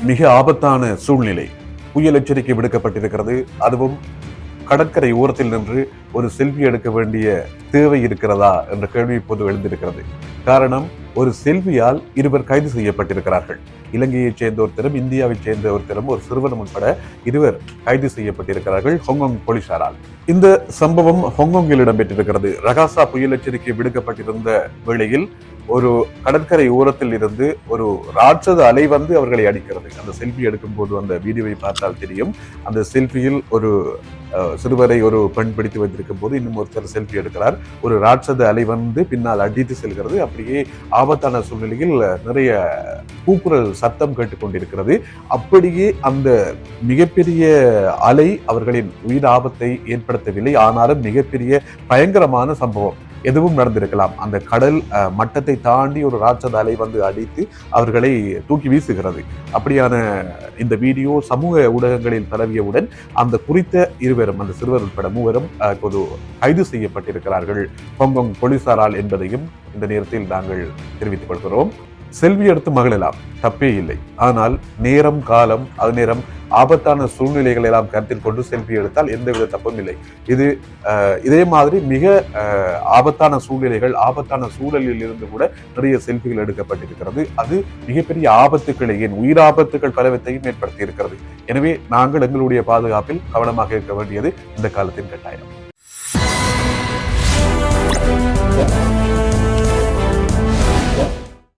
மிக ஆபத்தான சூழ்நிலை. புயல் எச்சரிக்கை விடுக்கப்பட்டிருக்கிறது. அதுவும் கடற்கரை ஓரத்தில் நின்று ஒரு செல்ஃபி எடுக்க வேண்டிய தேவை இருக்கிறதா என்ற கேள்வி இப்போது எழுந்திருக்கிறது. காரணம், ஒரு செல்வியால் இருவர் கைது செய்யப்பட்டிருக்கிறார்கள். இலங்கையைச் சேர்ந்த ஒருத்தரும் இந்தியாவைச் சேர்ந்த ஒருத்தரும் ஒரு சிறுவனும் உட்பட இருவர் கைது செய்யப்பட்டிருக்கிறார்கள் ஹாங்காங் போலீசாரால். இந்த சம்பவம் ஹாங்காங்கில் இடம்பெற்றிருக்கிறது. ரகாசா புயல் எச்சரிக்கை விடுக்கப்பட்டிருந்த வேளையில் ஒரு கடற்கரை ஓரத்தில் இருந்து ஒரு ராட்சத அலை வந்து அவர்களை அடிக்கிறது. அந்த செல்ஃபி எடுக்கும் போது அந்த வீடியோவை பார்த்தால் தெரியும். அந்த செல்ஃபியில் ஒரு சிறுவரை ஒரு பெண் பிடித்து வைத்திருக்கும் போது இன்னும் ஒருத்தர் செல்ஃபி எடுக்கிறார். ஒரு ராட்சத அலை வந்து பின்னால் அடித்து செல்கிறது. அப்படியே ஆபத்தான சூழ்நிலையில் நிறைய கூக்குரல் சத்தம் கேட்டுக்கொண்டிருக்கிறது. அப்படியே அந்த மிகப்பெரிய அலை அவர்களின் உயிர் ஆபத்தை ஏற்படுத்தவில்லை. ஆனாலும் மிகப்பெரிய பயங்கரமான சம்பவம் எதுவும் நடந்திருக்கலாம். அந்த கடல் மட்டத்தை தாண்டி ஒரு ராட்சத அலை வந்து அடித்து அவர்களை தூக்கி வீசுகிறது. அப்படியான இந்த வீடியோ சமூக ஊடகங்களில் பரவியவுடன் அந்த குறித்த இருவரும், அந்த சிறுவர் உட்பட மூவரும் இப்போது கைது செய்யப்பட்டிருக்கிறார்கள் ஹாங்காங் போலீசாரால் என்பதையும் இந்த நேரத்தில் நாங்கள் தெரிவித்துக் கொள்கிறோம். செல்வி எடுத்து மகிழலாம், தப்பே இல்லை. ஆனால் நேரம், காலம், அது நேரம் ஆபத்தான சூழ்நிலைகளை எல்லாம் கருத்தில் கொண்டு செல்ஃபி எடுத்தால் எந்தவித தப்பும் இல்லை. இதே மாதிரி மிக ஆபத்தான சூழ்நிலைகள், ஆபத்தான சூழலில் இருந்து கூட நிறைய செல்ஃபிகள் எடுக்கப்பட்டிருக்கிறது. அது மிகப்பெரிய ஆபத்துக்களை, ஏன் உயிர் ஆபத்துக்கள் பலவற்றையும் ஏற்படுத்தி இருக்கிறது. எனவே நாங்கள் எங்களுடைய பாதுகாப்பில் கவனமாக இருக்க வேண்டியது இந்த காலத்தின் கட்டாயம்.